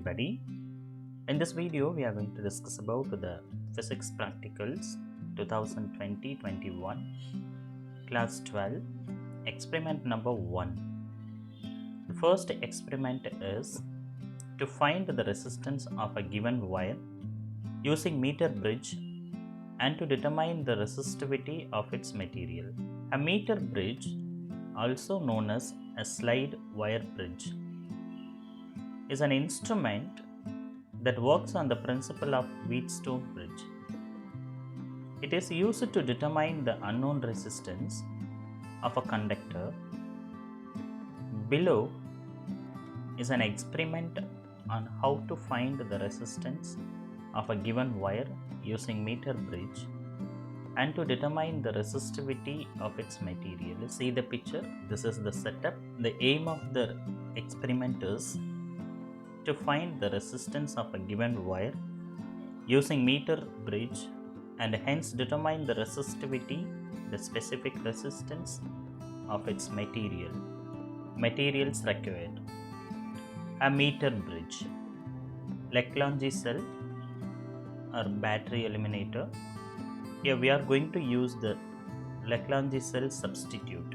everybody. In this video, we are going to discuss about the Physics Practicals 2020-21, Class 12, Experiment number 1. The first experiment is to find the resistance of a given wire using meter bridge and to determine the resistivity of its material. A meter bridge, also known as a slide wire bridge, is an instrument that works on the principle of Wheatstone bridge. It is used to determine the unknown resistance of a conductor. Below is an experiment on how to find the resistance of a given wire using meter bridge and to determine the resistivity of its material. See the picture. This is the setup. The aim of the experiment is to find the resistance of a given wire using meter bridge and hence determine the resistivity, the specific resistance of its material. Materials required: a meter bridge, Lagrange cell or battery eliminator. Here we are going to use the Lagrange cell substitute.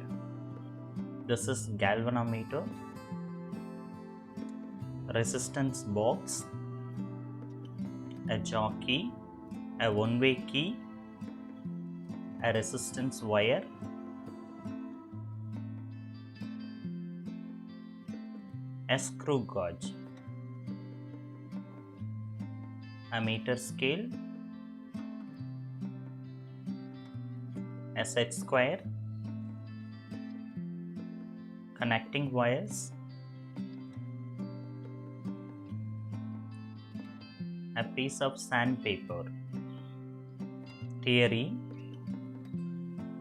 This is galvanometer, resistance box, a jockey, a one-way key, a resistance wire, a screw gauge, a meter scale, a set square, connecting wires, a piece of sandpaper. Theory: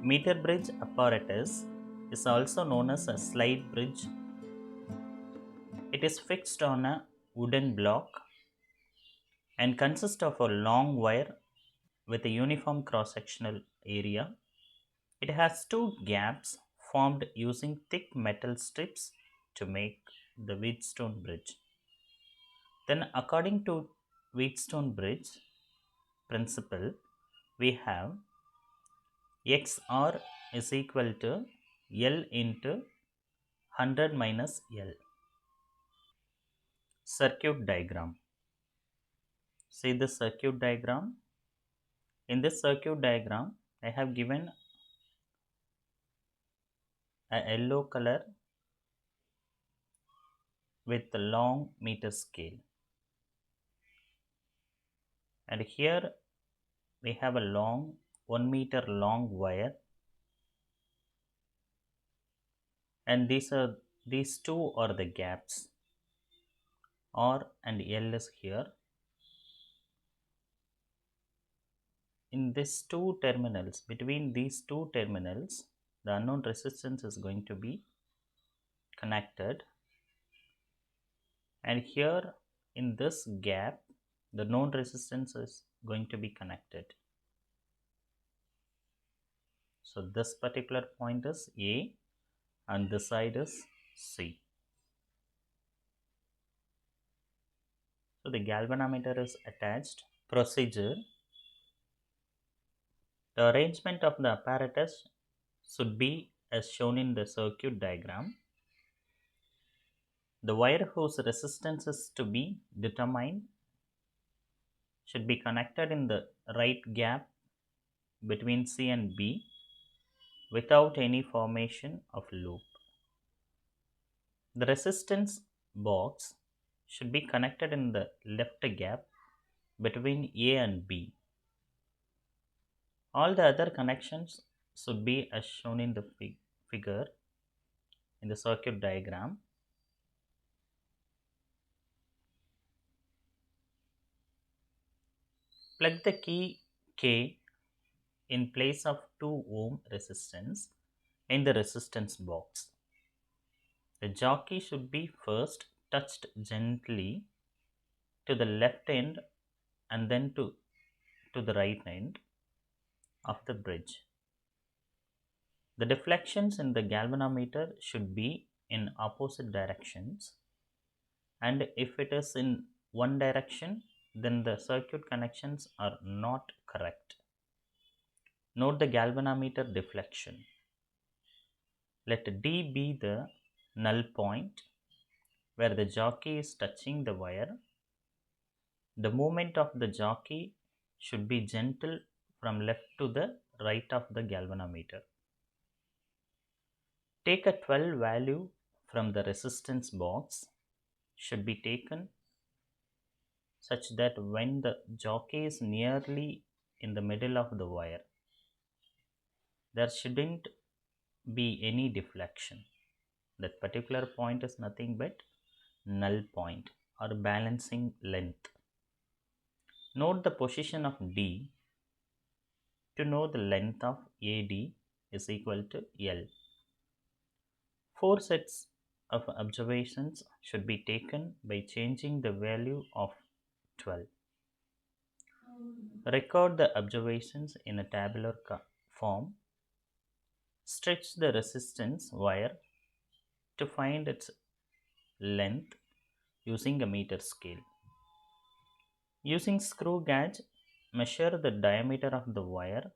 meter bridge apparatus is also known as a slide bridge. It is fixed on a wooden block and consists of a long wire with a uniform cross-sectional area. It has two gaps formed using thick metal strips to make the Wheatstone bridge. Then, according to Wheatstone bridge principle, we have XR is equal to L into 100 minus L. Circuit diagram. See the circuit diagram. In this circuit diagram, I have given a yellow color with the long meter scale. And here we have a long 1 meter long wire, and these two are the gaps. R and L is here. In these two terminals, between these two terminals, the unknown resistance is going to be connected, and here in this gap the known resistance is going to be connected. So this particular point is A and this side is C. So the galvanometer is attached. Procedure: the arrangement of the apparatus should be as shown in the circuit diagram. The wire whose resistance is to be determined should be connected in the right gap between C and B without any formation of loop. The resistance box should be connected in the left gap between A and B. All the other connections should be as shown in the figure in the circuit diagram. Plug the key K in place of 2 ohm resistance in the resistance box. The jockey should be first touched gently to the left end and then to the right end of the bridge. The deflections in the galvanometer should be in opposite directions, and if it is in one direction, then the circuit connections are not correct. Note the galvanometer deflection. Let D be the null point where the jockey is touching the wire. The movement of the jockey should be gentle from left to the right of the galvanometer. Take a 12 value from the resistance box should be taken such that when the jockey is nearly in the middle of the wire, there shouldn't be any deflection. That particular point is nothing but null point or balancing length. Note the position of D. To know the length of AD is equal to L. 4 sets of observations should be taken by changing the value of 12. Record the observations in a tabular form. Stretch the resistance wire to find its length using a meter scale. Using screw gauge, measure the diameter of the wire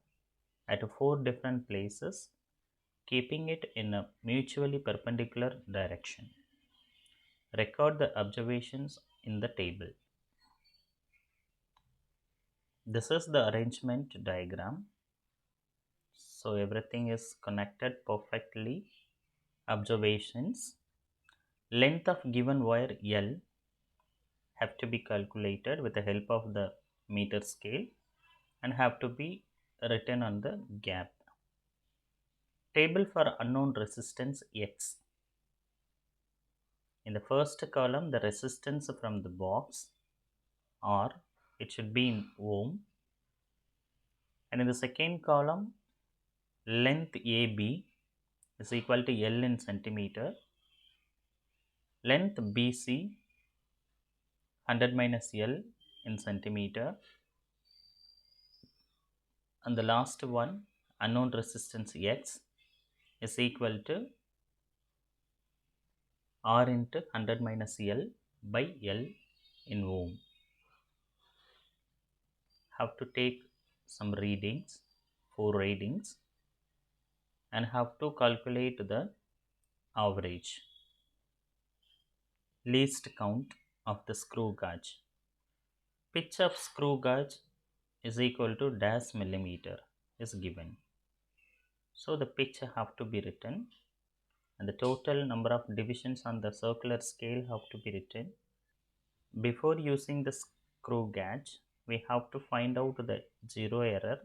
at 4 different places, keeping it in a mutually perpendicular direction. Record the observations in the table. This is the arrangement diagram. So everything is connected perfectly. Observations. Length of given wire L have to be calculated with the help of the meter scale and have to be written on the gap. Table for unknown resistance X. In the first column, the resistance from the box, or it should be in ohm. And in the second column, length AB is equal to L in centimeter. Length BC 100 minus L in centimeter. And the last one, unknown resistance X, is equal to R into 100 minus L by L in ohm. Have to take some readings, 4 readings, and have to calculate the average. Least count of the screw gauge. Pitch of screw gauge is equal to dash millimeter is given. So the pitch have to be written and the total number of divisions on the circular scale have to be written. Before using the screw gauge, we have to find out the zero error.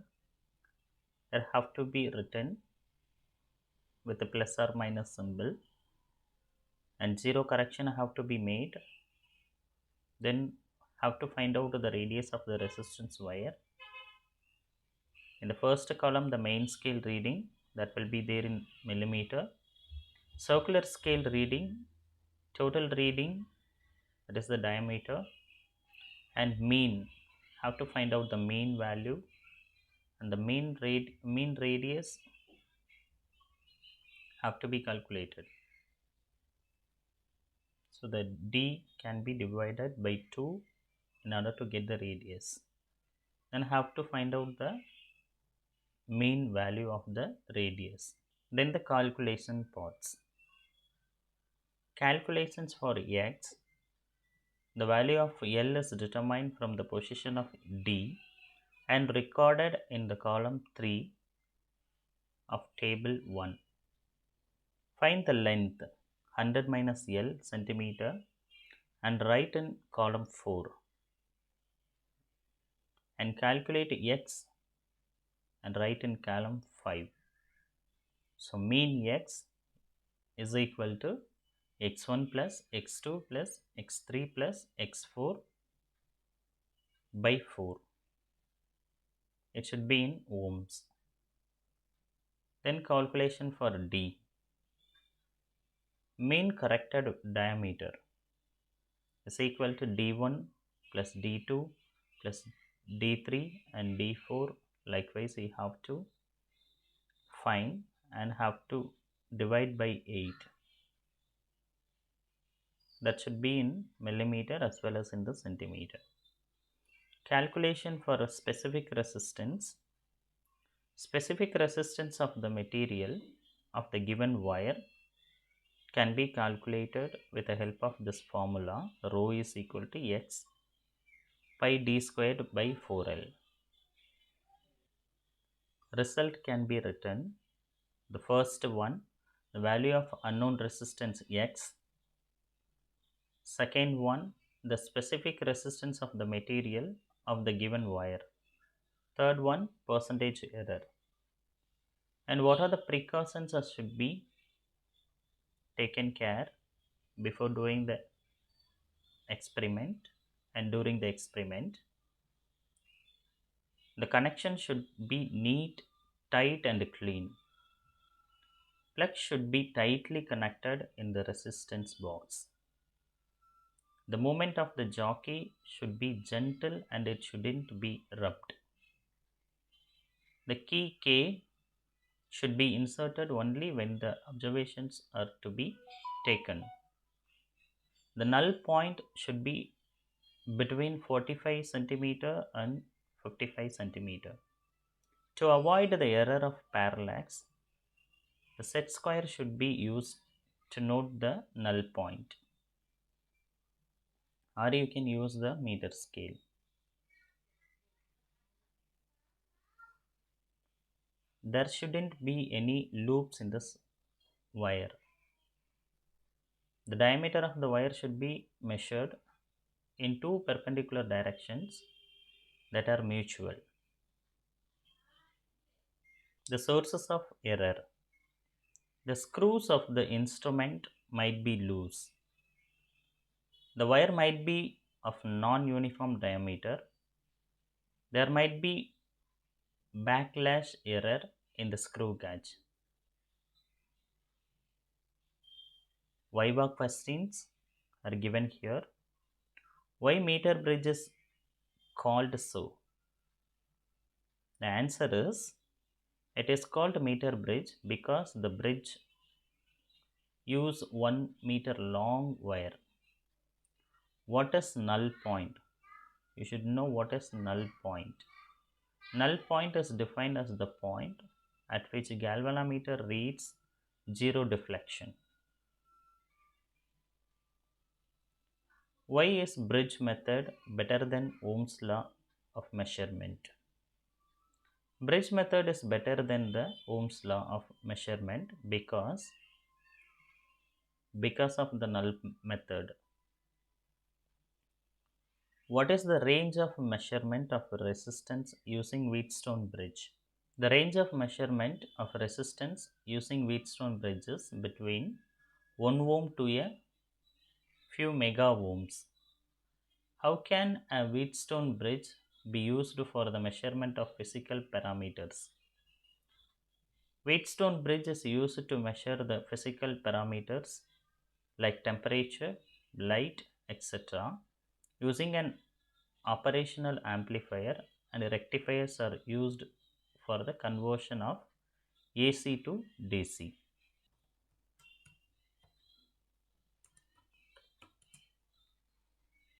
There have to be written with a plus or minus symbol, and zero correction have to be made. Then have to find out the radius of the resistance wire. In the first column, the main scale reading that will be there in millimeter. Circular scale reading, total reading, that is the diameter, and mean. Have to find out the mean value, and the mean radius have to be calculated. So the D can be divided by 2 in order to get the radius. Then have to find out the mean value of the radius. Then the calculation parts. Calculations for X. The value of L is determined from the position of D and recorded in the column 3 of table 1. Find the length 100 minus L centimeter and write in column 4 and calculate X and write in column 5. So mean X is equal to x1 plus x2 plus x3 plus x4 by 4. It should be in ohms. Then calculation for D. Mean corrected diameter is equal to D1 plus D2 plus D3 and D4. Likewise, we have to find and have to divide by 8. that should be in millimeter as well as in the centimeter. Calculation for a specific resistance of the material of the given wire can be calculated with the help of this formula. Rho is equal to x pi d squared by 4l. Result can be written, the first one, the value of unknown resistance x, second one, the specific resistance of the material of the given wire, third one, percentage error. And what are the precautions that should be taken care before doing the experiment and during the experiment? The connection should be neat, tight and clean. Plug should be tightly connected in the resistance box. The movement of the jockey should be gentle and it shouldn't be rubbed. The key K should be inserted only when the observations are to be taken. The null point should be between 45 centimeter and 55 centimeter. To avoid the error of parallax, the set square should be used to note the null point, or you can use the meter scale. There shouldn't be any loops in this wire. The diameter of the wire should be measured in two perpendicular directions that are mutual. The sources of error. The screws of the instrument might be loose. The wire might be of non-uniform diameter. There might be backlash error in the screw gauge. Viva questions are given here. Why meter bridge is called so? The answer is, it is called meter bridge because the bridge use 1 meter long wire. What is null point? You should know what is null point. Null point is defined as the point at which galvanometer reads zero deflection. Why is bridge method better than Ohm's law of measurement? Bridge method is better than the Ohm's law of measurement because of the null method. What is the range of measurement of resistance using Wheatstone bridge? The range of measurement of resistance using Wheatstone bridge is between 1 ohm to a few mega ohms. How can a Wheatstone bridge be used for the measurement of physical parameters? Wheatstone bridge is used to measure the physical parameters like temperature, light, etc. using an operational amplifier, and rectifiers are used for the conversion of AC to DC.